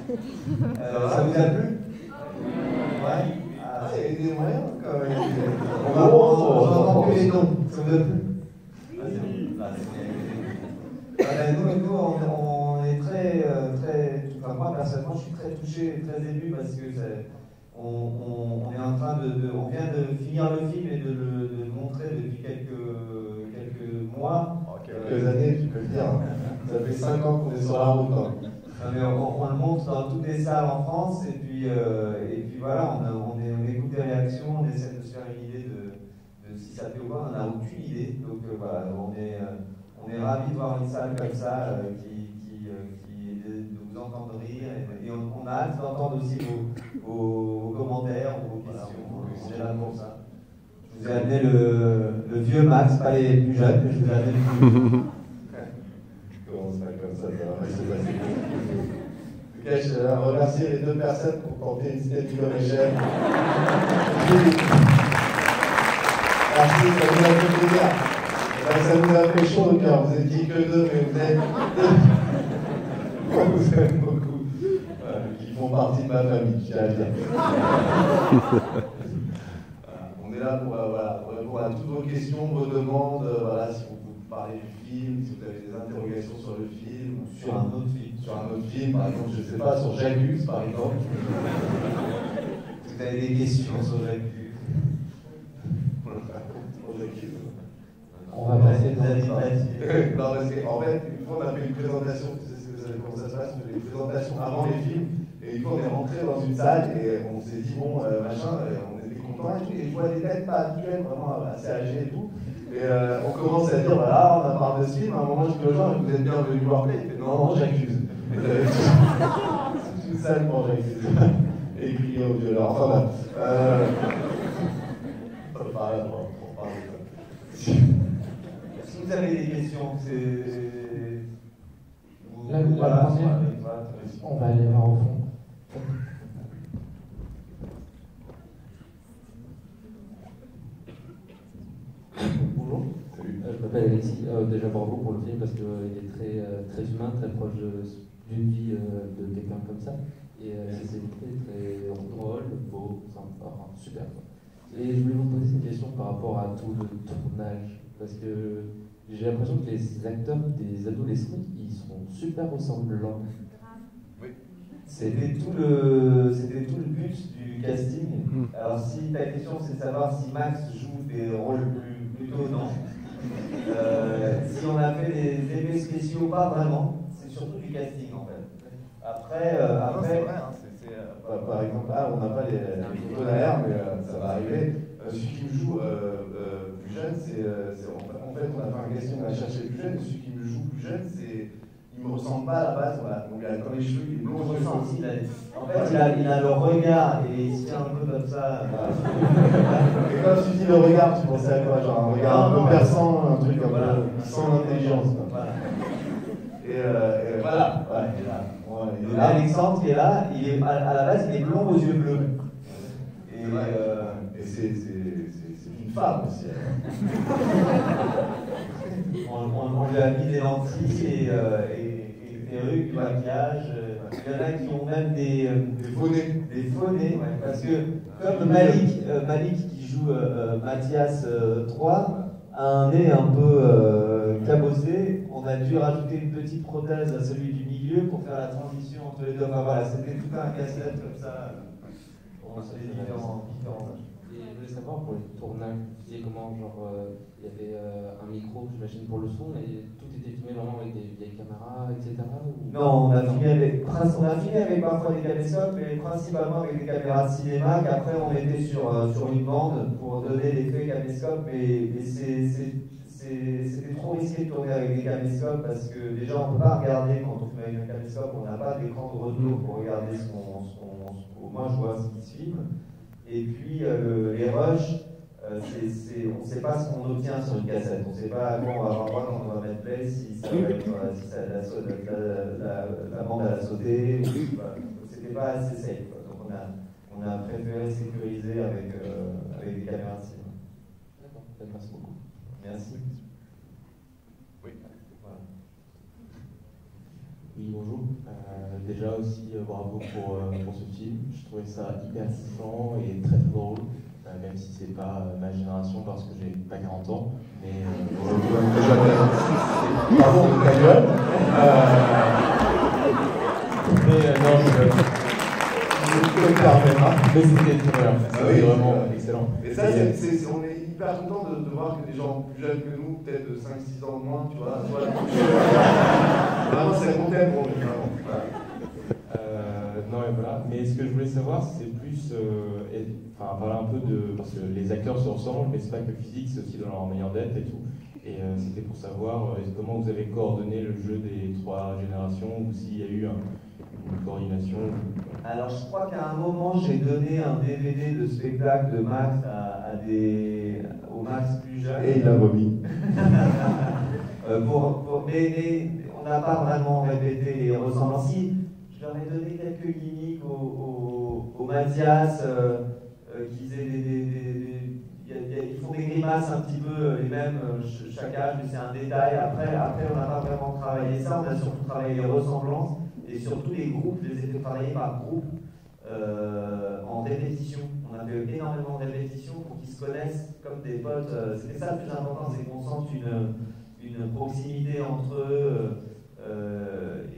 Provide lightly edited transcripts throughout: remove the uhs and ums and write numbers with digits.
Ça vous a plu? Ouais. Ah, il y a des moyens quand même. On entend plus les noms. Ça vous a plu? Nous, on est très, enfin moi personnellement, je suis très touché, très ému parce que on est en train on vient de finir le film et de le montrer depuis quelques mois. Quelques années, tu peux le dire. Ça fait 5 ans qu'on est sur la route. Hein. Mais on le montre dans toutes les salles en France et puis voilà, on écoute des réactions, on essaie de se faire une idée de si ça plaît ou pas, on n'a aucune idée. Donc voilà, on est ravis de voir une salle comme ça de vous entendre rire et on a hâte d'entendre aussi vos commentaires, vos questions. On est là pour ça. Je vous ai amené le vieux Max, pas les plus jeunes, mais je vous ai amené le plus vieux. Comment ça comme ça va se passer. En tout cas, je remercie les deux personnes pour tenter une cité du Coméchel. Merci, ça nous a fait plaisir. Ça nous a fait chaud au cœur. Vous étiez que deux, mais vous êtes deux. Moi, vous aime beaucoup. Qui font partie de ma famille, je tiens à dire. On est là pour répondre à toutes vos questions, vos demandes. Voilà, si vous parlez du film, si vous avez des interrogations sur le film, ou Sur un autre film. Sur un autre film, par exemple, je ne sais pas, sur J'accuse, par exemple. Vous avez des questions sur J'accuse. On va passer des avis là-dessus. Non, parce qu'en fait, une fois on a fait une présentation, vous savez comment ça se passe, on fait des présentations avant les films, et une fois on est rentré dans une salle et on s'est dit, bon, machin, on était contents et tout, et je vois des têtes pas habituelles, vraiment assez âgées et tout. Et on commence à dire, voilà, on a parlé de ce film, à un moment je dis aux gens, vous êtes bien venus voir play. Il fait, non, j'accuse. C'est une salle pour j'accuse. Et crier au violeur. Enfin bon. On parle de ça. Si vous avez des questions, Là, la première, on va aller voir au fond. Bonjour, je m'appelle Alexis. Déjà bravo pour le film parce qu'il est très humain, très proche d'une vie de quelqu'un comme ça. Et c'est très drôle, beau, sympa, enfin, super. Et je voulais vous poser une question par rapport à tout le tournage. Parce que j'ai l'impression que les acteurs des adolescents, ils sont super ressemblants. Oui. C'était tout le but du casting. Alors si ta question c'est de savoir si Max joue des rôles plutôt non. Si on a fait des effets spéciaux, pas vraiment. C'est surtout du casting en fait. Après, c'est vrai, hein, par exemple, on n'a pas les photos derrière, mais ça va arriver. Celui qui me joue plus jeune, en fait, on a fait un casting, on a cherché plus jeune, et celui qui me joue plus jeune, il me ressemble pas à la base. Voilà. Donc, quand les cheveux, il est blond, en fait, il a le regard et il se tient un peu comme ça. Et quand tu dis le regard, tu pensais à quoi? Genre un regard un peu perçant, un truc comme ça, sans intelligence. Voilà. Et voilà. Et Alexandre qui est là, à la base, il est blond aux yeux bleus. Et c'est une femme aussi. On lui a mis des lentilles et perruques, du maquillage. Il y en a qui ont même des faux nez. Des faux nez, ouais, parce que comme Malik qui joue Mathias 3, a un nez un peu cabossé, on a dû rajouter une petite prothèse à celui du milieu pour faire la transition entre les deux. Enfin voilà, c'était tout un casse-tête comme ça. On se fait différents âges. Et je voulais savoir pour les tournages, vous disiez comment, genre, il y avait un micro, j'imagine, pour le son, et tout était filmé vraiment avec des vieilles caméras, etc. Ou... Non, on a filmé avec parfois des caméscopes, mais principalement avec des caméras de cinéma, qu'après on mettait sur une bande pour donner l'effet caméscope, mais c'était trop risqué de tourner avec des caméscopes parce que déjà on ne peut pas regarder quand on filme avec un caméscope, on n'a pas d'écran de retour pour regarder moi je vois ce qui se filme. Et puis les rushs, on ne sait pas ce qu'on obtient sur une cassette, on ne sait pas à quoi on va avoir droit quand on va mettre play, si ça va être la bande à la sauter, voilà. C'était pas assez safe, quoi. Donc on a préféré sécuriser avec des caméras de cinéma. D'accord, merci beaucoup. Merci. Oui. Voilà. Oui, Oui, bonjour. Déjà aussi, bravo pour ce film. Je trouvais ça hyper touchant et très très drôle, même si c'est pas ma génération parce que j'ai pas 40 ans. Mais pardon, ta gueule. Non, je me permets pas. Mais c'était très bien. C'était vraiment excellent. Et ça, on est hyper content de voir que des gens plus jeunes que nous, peut-être de 5-6 ans de moins, tu vois, vraiment c'est mon thème pour nous. Non, et voilà. Mais ce que je voulais savoir, c'est plus. Parler un peu de. Parce que les acteurs se ressemblent, mais c'est pas que physique, c'est aussi dans leur manière d'être et tout. Et c'était pour savoir comment vous avez coordonné le jeu des 3 générations, ou s'il y a eu une coordination. Alors, je crois qu'à un moment, j'ai donné un DVD de spectacle de Max au Max plus jeune. Et il l'a remis. Mais on n'a pas vraiment répété les ressemblances. Si, je leur ai donné quelques gimmicks au Mathias, qui faisaient ils font des grimaces un petit peu les mêmes chaque âge, mais c'est un détail. Après, on n'a pas vraiment travaillé ça, on a surtout travaillé les ressemblances. Et surtout les groupes, je les ai fait travailler par groupe en répétition. On a fait énormément de répétitions pour qu'ils se connaissent comme des potes. C'était ça le plus important, c'est qu'on sente une proximité entre eux.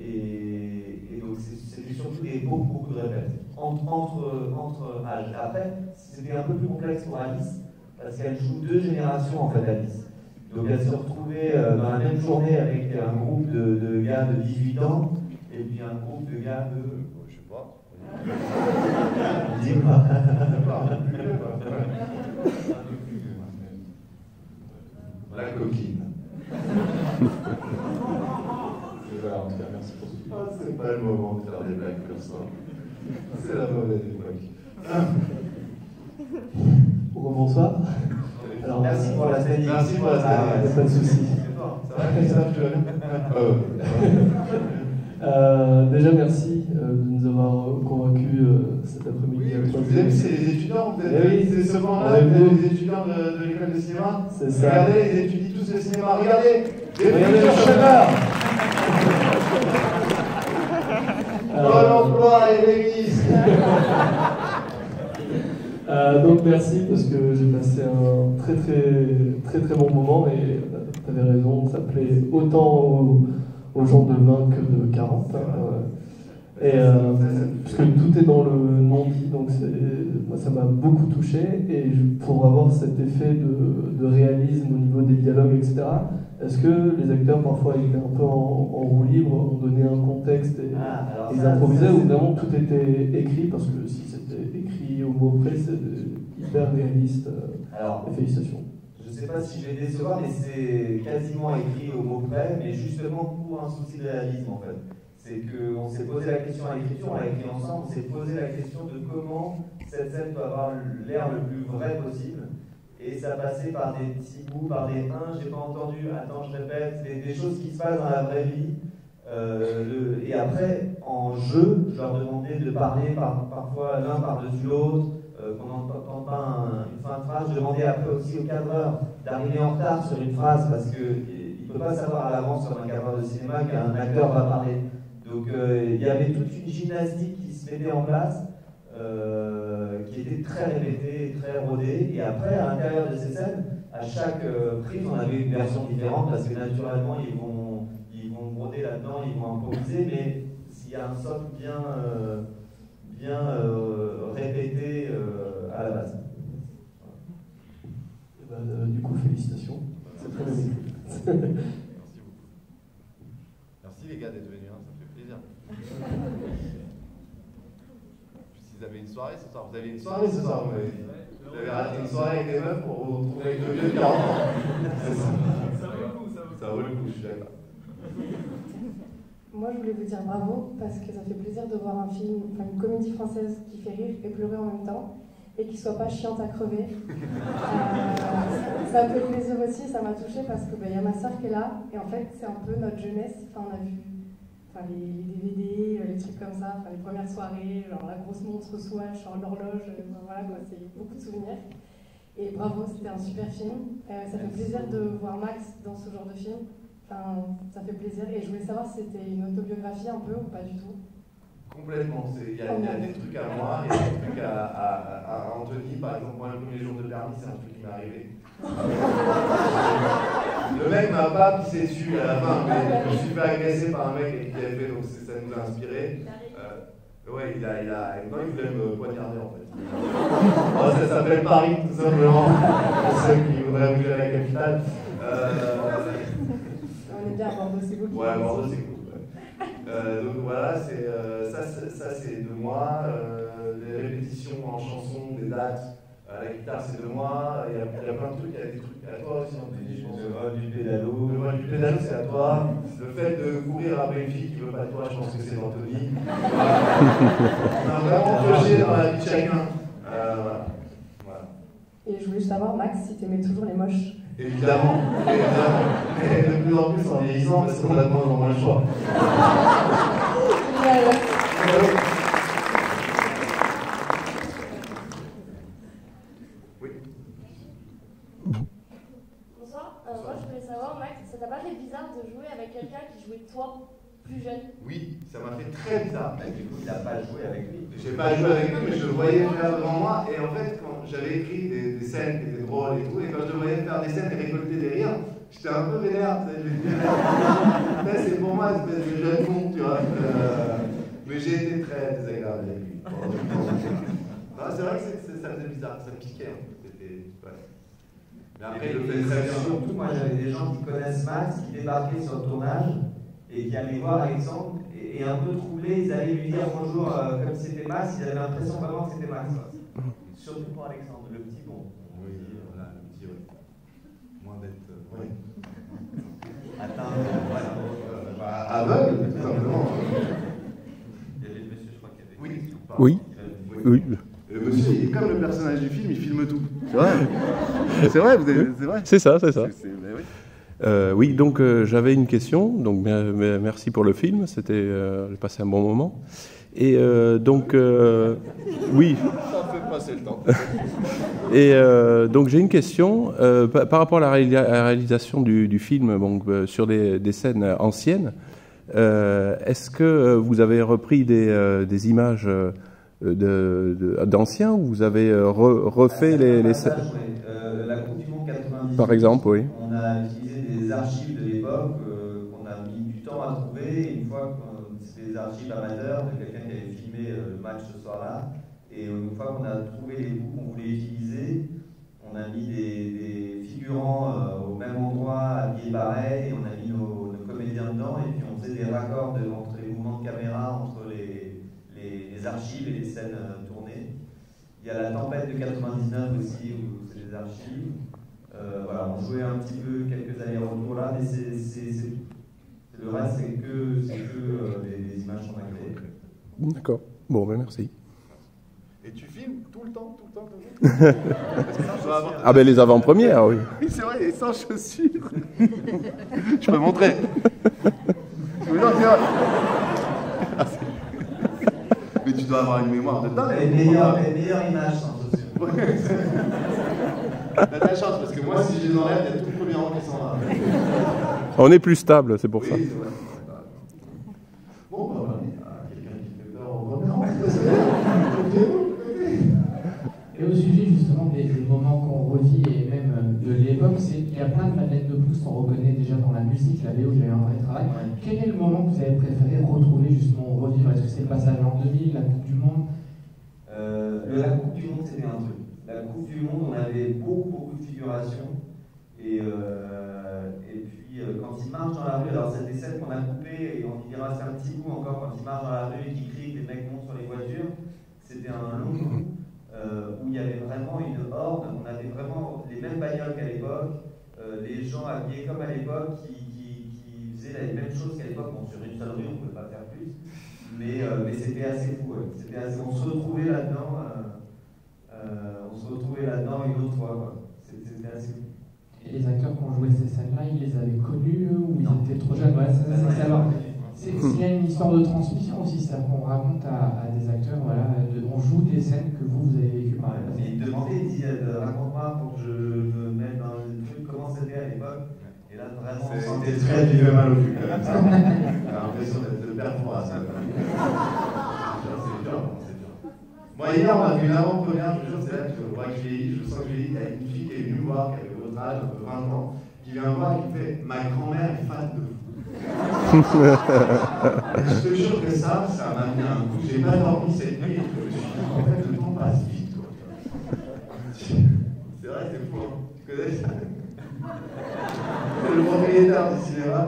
Et donc c'était surtout beaucoup de répètes entre âges. Après, c'était un peu plus complexe pour Alice, parce qu'elle joue 2 générations en fait, Alice. Donc elle se retrouvait dans la même journée avec un groupe de gars de 18 ans. Et puis un groupe de gars de. Je sais pas. Dis-moi. La coquine. Voilà, en tout cas, merci pour ce film. C'est pas le moment de faire des blagues comme ça. C'est la mauvaise époque. Bonsoir. Alors, merci pour la scène. Merci pour la scène. Pas de soucis. Ça va, Christophe, tu vas bien Déjà, merci de nous avoir convaincus cet après-midi. Oui, je vous ai dit, c'est les étudiants, c'est ce moment-là, les étudiants de l'école de cinéma. C'est ça. Regardez, ils étudient tous le cinéma. Regardez, les Regardez futurs chômeurs. Bon emploi et l'église. Donc merci parce que j'ai passé un très bon moment et tu avais raison, ça plaît autant aux gens de 20 que de 40. Parce que tout est dans le non-dit, donc moi ça m'a beaucoup touché et pour avoir cet effet de réalisme au niveau des dialogues, etc. Est-ce que les acteurs parfois étaient un peu en roue libre, ont donné un contexte et ils improvisaient ou vraiment tout était écrit? Parce que si c'était écrit au mot près, c'est hyper réaliste. Alors, félicitations. Je ne sais pas si je vais décevoir, mais c'est quasiment écrit au mot près, mais justement pour un souci de réalisme en fait. C'est qu'on s'est posé la question à l'écriture, on l'a écrit ensemble, on s'est posé la question de comment cette scène peut avoir l'air le plus vrai possible. Et ça passait par des petits bouts, par des j'ai pas entendu, attends, je répète, des choses qui se passent dans la vraie vie. Et après, en jeu, je leur demandais de parler parfois l'un par-dessus l'autre, qu'on n'entende pas une fin de phrase. Je demandais après aussi au cadreur d'arriver en retard sur une phrase, parce qu'il ne peut pas savoir à l'avance, comme un cadreur de cinéma, qu'un acteur va parler. Donc il y avait toute une gymnastique qui se mettait en place, qui était très répétée, très rodée. Et après, à l'intérieur de ces scènes, à chaque prise, on avait une version différente, parce que naturellement, ils vont broder là-dedans, ils vont improviser, mais s'il y a un socle bien répété à la base. Et du coup, félicitations. C'est très bien. Merci beaucoup. Merci les gars d'être venus, hein, ça me fait plaisir. Ils avaient une soirée ce soir. Vous avez une soirée ce soir, vous m'avez dit. Vous avez raté une soirée avec des meufs pour vous retrouver avec le vieux de 40 ans. Ça vaut le coup, ça vaut le coup, je suis d'accord. Moi, je voulais vous dire bravo parce que ça fait plaisir de voir un film, une comédie française qui fait rire et pleurer en même temps et qui soit pas chiante à crever. Ça me fait plaisir aussi, ça m'a touchée parce que y a ma soeur qui est là et en fait, c'est un peu notre jeunesse. On a vu les DVD, les trucs comme ça, les premières soirées, genre la grosse montre Swatch, l'horloge, voilà quoi, c'est beaucoup de souvenirs. Et bravo, c'était un super film. Ça fait plaisir de voir Max dans ce genre de film. ça fait plaisir. Et je voulais savoir si c'était une autobiographie un peu ou pas du tout. Complètement. Il y a des trucs à moi, il y a des trucs à Anthony. Par exemple, moi, le premier jour de permis, c'est un truc qui m'est arrivé. Le mec m'a pas pissé dessus à la fin, mais je me suis fait agresser par un mec qui avait fait, donc ça nous a inspiré. Ouais, il voulait me poignarder en fait. Oh, ça s'appelle Paris, tout simplement. Pour ceux qui voudraient bouger à la capitale. On est bien à Bordeaux, c'est cool. Ouais, Bordeaux, c'est cool. Ouais. Donc voilà, ça c'est de moi. Les répétitions en chanson, des dates, la guitare c'est de moi. Il y a plein de trucs, il y a des trucs à toi aussi. Je pense Le vol du pédalo. Le vol du pédalo c'est à toi. Le fait de courir après une fille qui veut pas de toi, je pense que c'est d'Anthony. On a vraiment pioché dans la vie de chacun. Voilà. Et je voulais juste savoir, Max, si t'aimais toujours les moches. Évidemment. Mais de plus en plus en vieillissant, parce qu'on a de moins en moins le choix. Oui. Bonsoir. Moi, je voulais savoir, Max, ça t'a pas fait bizarre de jouer avec quelqu'un qui jouait toi, plus jeune? Oui, ça m'a fait très bizarre. Du coup, il n'a pas joué avec lui. J'ai pas joué avec lui, mais je le voyais faire devant moi. Et en fait, quand j'avais écrit des scènes qui étaient drôles et tout, et quand je le voyais faire des scènes et récolter des rires, j'étais un peu vénère. Là, c'est pour moi, espèce de jeune con, tu vois. Mais j'ai été très désagréable avec lui. C'est vrai que ça faisait bizarre, ça me piquait. Ouais. Mais après, il le fait très bien. Surtout, moi, j'avais des gens qui connaissent Max, qui débarquaient sur le tournage et qui allaient voir Alexandre et un peu troublés, ils allaient lui dire bonjour comme si c'était Max, ils avaient l'impression vraiment que c'était Max. Surtout pour Alexandre, le petit bon. Oui, voilà, le petit, oui. Moins d'être. Oui. Atteint, voilà. Aveugle, tout simplement. Il y avait le monsieur, je crois qu'il y avait. Oui. Oui. Oui. Le monsieur, il est comme le personnage du film, il filme tout. C'est vrai. C'est vrai, c'est vrai. C'est ça, c'est ça. Oui. Oui, donc j'avais une question. Donc merci pour le film. J'ai passé un bon moment. Et donc oui. Ça fait passer le temps. Et donc j'ai une question par rapport à la réalisation du film, donc sur des scènes anciennes. Est-ce que vous avez repris des images d'anciens ou vous avez refait les scènes? La Coupe du Monde 98. Par exemple, oui. On a utilisé des archives de l'époque qu'on a mis du temps à trouver. Une fois que c'était des archives amateurs de quelqu'un qui avait filmé le match ce soir-là. Et une fois qu'on a trouvé les bouts qu'on voulait utiliser, on a mis des figurants au même endroit, habillés pareil, et on a mis nos comédiens dedans. Et puis on faisait des raccords entre les mouvements de caméra, entre les archives et les scènes tournées. Il y a la tempête de 99 aussi, où c'est des archives. Voilà, on jouait un petit peu quelques allers-retours là, mais le reste, c'est que les images qu'on a créées. D'accord. Bon, ben merci. Et tu filmes tout le temps. Ah ben les avant-premières, oui. Oui, c'est vrai, et sans chaussures. Je peux montrer. Mais tu dois avoir une mémoire de dingue. Les meilleures images sans chaussures. T'as de la chance, parce que moi, si je les enlève, il y a tout le premier rang qui s'en va. On est plus stable, c'est pour ça. Oui, c'est vrai. Bon, bah voilà, quelqu'un qui fait peur au premier rang. Et au sujet justement des moments qu'on revit et même de l'époque, il y a plein de Madeleine de Proust qu'on reconnaît déjà dans la musique, la BO, il y a eu un vrai travail. Quel est le moment que vous avez préféré retrouver justement, revivre? Est-ce que c'est le passage en 2000, la Coupe du Monde? La Coupe du Monde, c'était un truc. La Coupe du Monde, on avait beaucoup de figurations. Et puis, quand il marche dans la rue, alors c'est des scènes qu'on a coupées et on y dira c'est un petit bout encore quand il marche dans la rue et qu'il crie, que les mecs montent sur les voitures. C'était un long bout où il y avait vraiment une horde. On avait vraiment les mêmes bagnoles qu'à l'époque, les gens habillés comme à l'époque qui faisaient les mêmes choses qu'à l'époque. Bon, sur une seule rue, on ne pouvait pas faire plus. Mais c'était assez fou. Ouais. On se retrouvait là-dedans. Une autre fois. Quoi. C'était assez fou. Et les acteurs qui ont joué ces scènes-là, ils les avaient connus ou ils étaient trop jeunes? Ouais, c'est savoir. Il y a une histoire de transmission aussi, c'est-à-dire qu'on raconte à des acteurs, voilà, on joue des scènes que vous avez vécues par le passé. Il demandait, il dit raconte-moi pour que je me mette dans le truc, comment c'était à l'époque. Et là, vraiment, c'était très vivre mal au cul quand même, ça. J'ai l'impression d'être le père Fouras. C'est dur, c'est dur. Moi, hier, on a fait une avant-première, je vous jure, c'est là que je vois que je vieillis, je sens que je vieillis. Il y a une fille qui est venue me voir, qui avait votre âge, un peu 20 ans, qui vient me voir et qui me fait « Ma grand-mère est fan de vous ». Je te jure que ça m'a mis un coup. J'ai pas dormi cette nuit et je me suis dit, en fait, le temps passe vite, quoi. C'est vrai, c'est fou, hein. Tu connais ça? Le propriétaire du cinéma.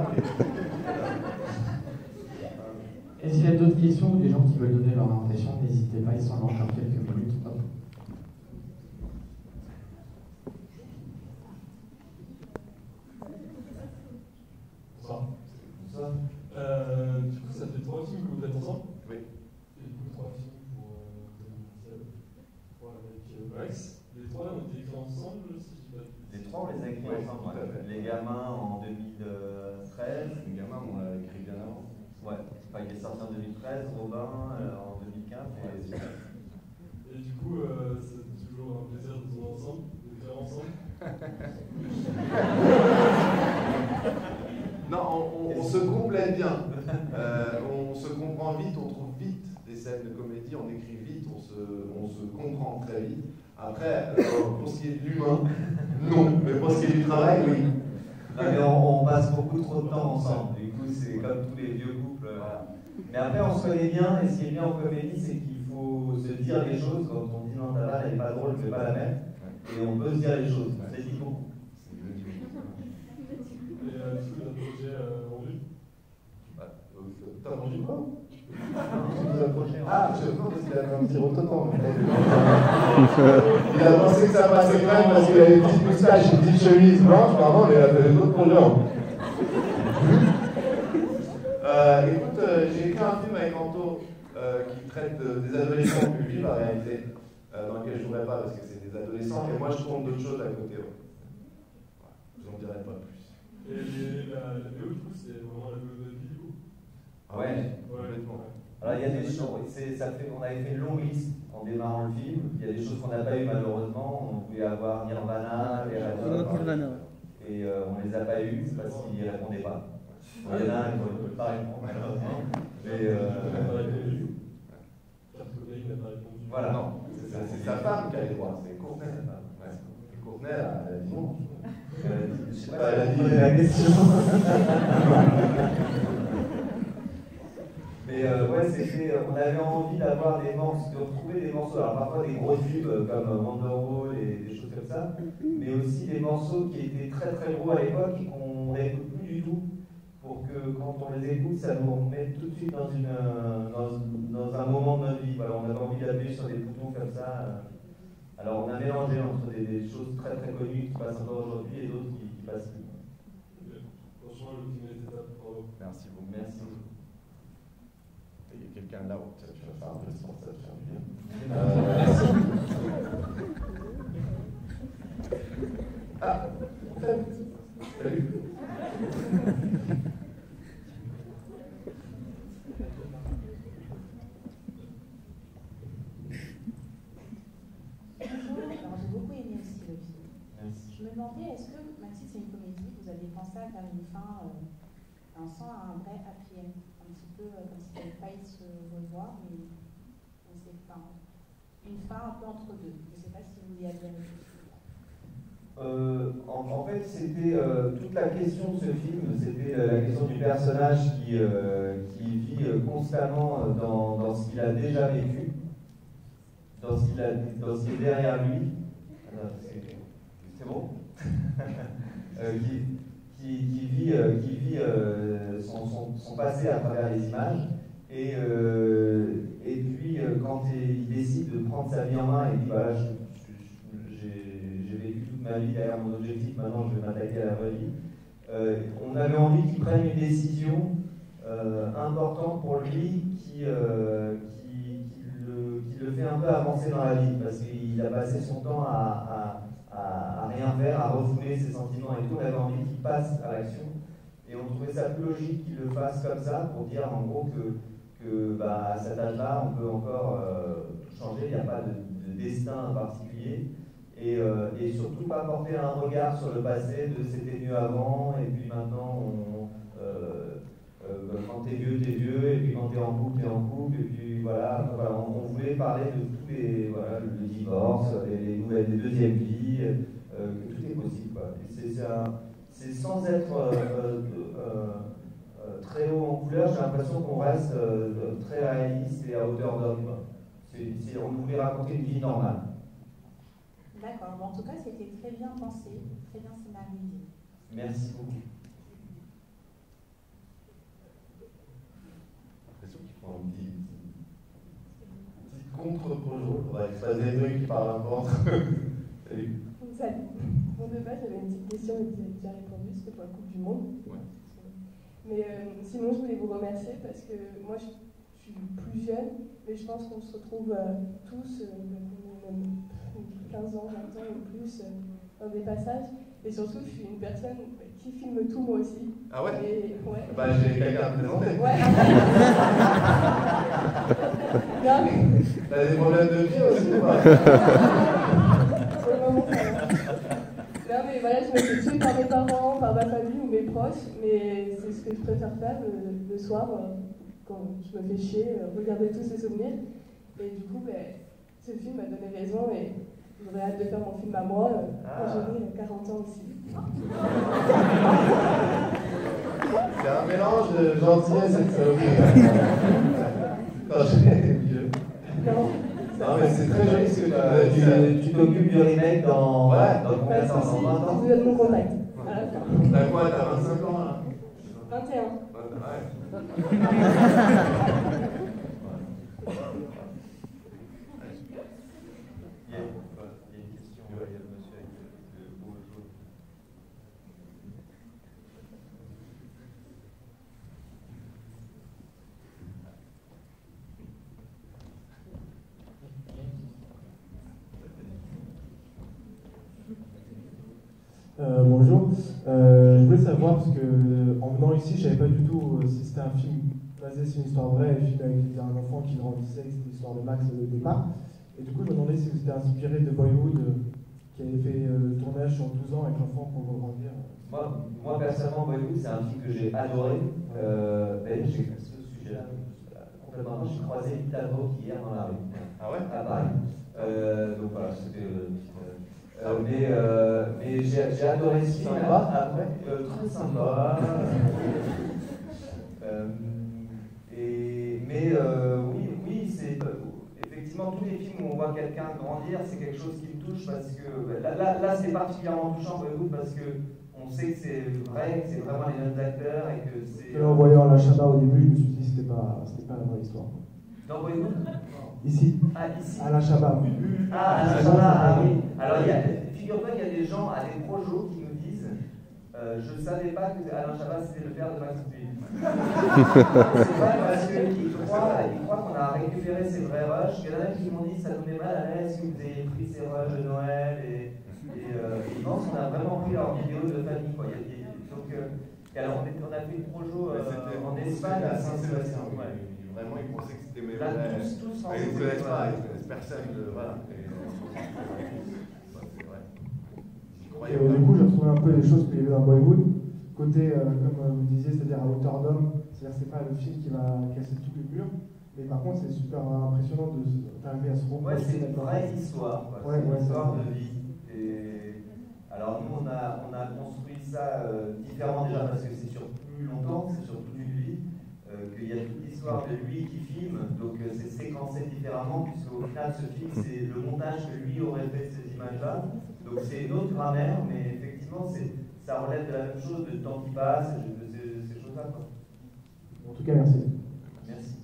Est-ce qu'il y a d'autres questions ou des gens qui veulent donner leur impression? N'hésitez pas, ils sont là encore quelques minutes. Hop. Bonsoir. Du coup, ça fait 3 films que vous faites ensemble? Oui. Et du coup, 3 films pour 2017. Avec Max. Les 3 ont été écrits ensemble, si je dis pas de bêtises. Les 3, on les a écrits ensemble. Ouais. Les gamins en 2013. Les gamins, on l'a écrit bien avant. Ouais. Enfin, il est sorti en 2013, Robin en 2015. Et du coup, c'est toujours un plaisir de tourner ensemble, d'écrire ensemble. Non, on se complète bien. On se comprend vite, on trouve vite des scènes de comédie, on écrit vite, on se comprend très vite. Après, pour ce qui est de l'humain, non. Mais pour ce qui est du travail, oui. Non, mais on passe beaucoup trop de temps ensemble. Du coup, c'est comme tous les vieux couples. Voilà. Mais après, on se connaît bien, et ce qui est bien en comédie, c'est qu'il faut se dire les choses. Quand on dit non, ta vanne, elle n'est pas drôle, je ne vais pas la mettre. Et on peut se dire les choses. C'est dit beaucoup. Et du coup, le projet vendu? T'as vendu quoi? Ah, je pense qu'il a fait un petit rototant. Il a pensé que ça passait quand même parce qu'il avait une petite moustache, une petite chemise blanche. Pardon, mais il a fait d'autres projets. Écoute, j'ai écrit un film avec Anto qui traite des adolescents qui vivent la réalité, dans lequel je ne jouerai pas parce que c'est des adolescents, et moi je tourne d'autres choses à côté. Ouais. Je vous en dirai pas plus. Et la vidéo, du coup, c'est vraiment la philosophie, du coup? Ouais, complètement. Alors, il y a des choses, on avait fait une longue liste en démarrant le film. Il y a des choses qu'on n'a pas eues malheureusement. On voulait avoir Nirvana, les Nirvana. Et on les a pas eues parce qu'ils ne répondaient pas. Il y en a un qui ne peut pas répondre malheureusement. Mais voilà, non. C'est sa femme qui a les droits, c'est Courtenay, sa femme. Ouais. Courtenay, elle a dit non. Je sais pas, elle a dit la question. Mais ouais, on avait envie d'avoir des morceaux, de retrouver des morceaux, alors parfois des gros tubes comme Wonderwall et des choses comme ça, mais aussi des morceaux qui étaient très très gros à l'époque et qu'on n'écoute plus du tout, pour que quand on les écoute, ça nous remette tout de suite dans un moment de notre vie. Voilà, on avait envie d'appuyer sur des boutons comme ça. Alors on a mélangé entre des choses très très connues qui passent encore aujourd'hui et d'autres qui passent plus. Franchement, le film était top. Merci beaucoup. Merci. Il y a quelqu'un là-haut, tu vas faire un peu de sport, ça va te faire du bien. Ah, salut. Alors j'ai beaucoup aimé aussi le film. Merci. Je me demandais, est-ce que, même si c'est une comédie, vous aviez pensé à faire une fin en sens à un vrai happy end, un petit peu comme si elle n'avait pas eu se revoir, mais c'est une fin un peu entre deux. Je ne sais pas si vous y aviez réfléchi. En fait, c'était toute la question de ce film, c'était la question du personnage qui vit constamment dans ce qu'il a déjà vécu, dans ce qui est derrière lui. C'est bon. Qui vit son passé à travers les images. Et puis, quand il décide de prendre sa vie en main et dit voilà, j'ai vécu toute ma vie derrière mon objectif, maintenant je vais m'attaquer à la vraie vie, on avait envie qu'il prenne une décision importante pour lui qui le fait un peu avancer dans la vie, parce qu'il a passé son temps à rien faire, à refouler ses sentiments et tout. On avait envie qu'il passe à l'action, et on trouvait ça plus logique qu'il le fasse comme ça, pour dire en gros que à cet âge-là, on peut encore changer, il n'y a pas de destin en particulier. et surtout pas porter un regard sur le passé de c'était mieux avant, et puis maintenant, quand t'es vieux, et puis quand t'es en couple, et puis voilà, on voulait parler de tous les, voilà, le divorce, les nouvelles des deuxièmes vies, que tout est possible, quoi. C'est sans être très haut en couleur, j'ai l'impression qu'on reste très réaliste et à hauteur d'homme. On voulait raconter une vie normale. D'accord, bon, en tout cas c'était très bien pensé, très bien scénarisé. Merci beaucoup. J'ai l'impression qu'ils font un petit contre-projet. On va exposer des trucs qui parlent un peu entre eux. Salut. Salut. Bon, de base, j'avais une petite question, mais vous avez déjà répondu, c'était pour la Coupe du Monde. Ouais. Mais sinon, je voulais vous remercier parce que moi, je suis plus jeune, mais je pense qu'on se retrouve tous, même 15 ans, 20 ans ou plus, dans des passages. Et surtout, je suis une personne qui filme tout moi aussi. Ah ouais? Et, ouais. Bah, j'ai quelqu'un à te présenter. Ouais. Non, mais... T'as des problèmes de vie aussi ou pas? Pour le moment, ça va. Non, mais voilà, je me fais tuer par mes parents, par ma famille ou mes proches, mais c'est ce que je préfère faire le soir, quand je me fais chier, regarder tous ces souvenirs. Et du coup, ce film m'a donné raison et j'aurais hâte de faire mon film à moi quand j'aurai 40 ans aussi. C'est un mélange de gentillesse et de saloperie. Quand j'étais vieux. Non, mais c'est très joli ce que tu as dit. Tu t'occupes du remake dans combien de temps? Si, Dans 20 ans? je vous donne mon contact. T'as quoi? T'as 25 ans là? 21. Ouais. Bonjour, je voulais savoir parce que en venant ici, je savais pas du tout si c'était un film basé sur une histoire vraie, un film avec un enfant qui grandissait, c'était l'histoire de Max au départ. Et du coup, je me demandais si vous étiez inspiré de Boyhood, qui avait fait le tournage sur 12 ans avec l'enfant pour grandir. Moi, personnellement, Boyhood, c'est un film que j'ai adoré. J'ai fait ce sujet-là complètement. J'ai croisé Italo hier dans la rue. Ah ouais? À Paris. Donc voilà, c'était. Mais j'ai adoré ce film. Après, très sympa. Oui, c'est effectivement tous les films où on voit quelqu'un grandir, c'est quelque chose qui me touche parce que là c'est particulièrement touchant Boyhood parce que on sait que c'est vrai, que c'est vraiment les mêmes acteurs et que c'est. En voyant Alain Chabat au début, je me suis dit que c'était pas la vraie histoire. Dans Boyhood? Ici. Ah, ici. Alain Chabat. Ah, Alain Chabat, ah oui. Alors, figure-toi qu'il y a des gens à des projos qui nous disent je ne savais pas que Alain Chabat c'était le père de Max Boublil. C'est vrai parce qu'ils croient qu'on a récupéré ses vrais rushs. Il y en a qui m'ont dit ça nous met mal à l'aise que vous ayez pris ces rushs de Noël. Et ils pensent qu'on a vraiment pris leur vidéo de famille. Quoi. Donc, alors, on a fait une projo en Espagne à Saint-Sébastien. Vraiment, ils pensaient que c'était mes là, vrais. tous Ils ne connaissent pas, ils ne connaissent personne. Voilà. Et du coup, j'ai retrouvé un peu les choses qu'il y avait dans Boyhood. Côté, comme vous disiez, c'est-à-dire à hauteur d'homme, c'est-à-dire c'est pas le film qui va casser tous les murs, mais par contre, c'est super impressionnant d'arriver à se rendre compte. Ouais, c'est une vraie histoire. C'est une histoire de vie. Et alors, nous, on a construit ça différemment déjà parce que c'est sur plus longtemps, c'est sur toute une vie. Qu'il y a toute l'histoire de lui qui filme, donc c'est séquencé différemment, puisqu'au final, ce film, c'est le montage que lui aurait fait de ces images-là. Donc c'est une autre grammaire, mais effectivement, ça relève de la même chose, de temps qui passe, de ces choses-là. En tout cas, merci. Merci.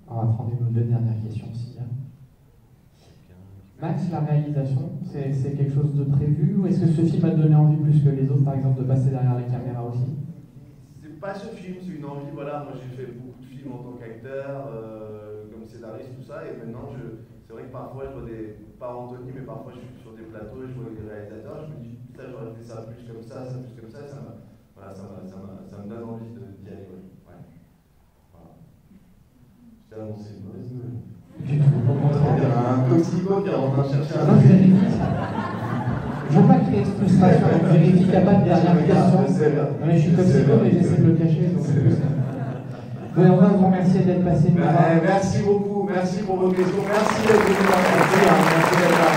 On va prendre une ou deux dernières questions aussi. Max, la réalisation, c'est quelque chose de prévu, ou est-ce que ce film a donné envie plus que les autres, par exemple, de passer derrière la caméra aussi? C'est pas ce film, c'est une envie. Voilà, moi j'ai fait beaucoup de films en tant qu'acteur, comme scénariste, tout ça, et maintenant c'est vrai que parfois je vois pas Anthony, mais parfois je suis sur des plateaux, je vois des réalisateurs, je me dis ça j'aurais fait ça plus comme ça, ça plus comme ça, ça me donne envie d'y aller. Ouais. Je t'ai annoncé une mauvaise nouvelle. Il y a un toxico qui est rentré. train de chercher un. Non, je vérifie. Je veux pas créer de frustration, donc je vérifie qu'il n'y a pas de dernière question. Non, mais je suis comme Sigo, mais j'essaie de le cacher. Donc... Oui, on va vous remercier d'être passé. Merci beaucoup, merci pour vos questions, merci d'être venu m'apporter. Merci d'être là.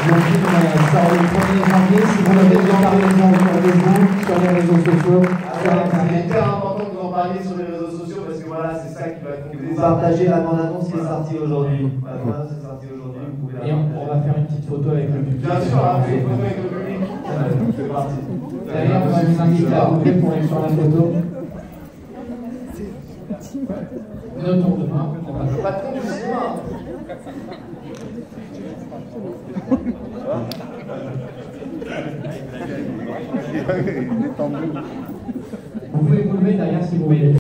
Le film sort le 1er janvier. Si vous l'avez déjà parlé autour de vous, sur les réseaux sociaux, sur Internet. C'est hyper important que vous en parliez sur les réseaux sociaux parce que voilà, c'est ça qui va compter. Vous partagez la bande-annonce qui est sortie aujourd'hui. La bande-annonce est sortie aujourd'hui, vous pouvez la Et on va faire une petite photo avec le public. Bien sûr, on va faire une photo avec le public. C'est parti. D'ailleurs, on va vous inviter à bouger pour aller sur la photo. Une autour de main. Le patron du cinéma. Vous pouvez vous lever derrière si vous voulez.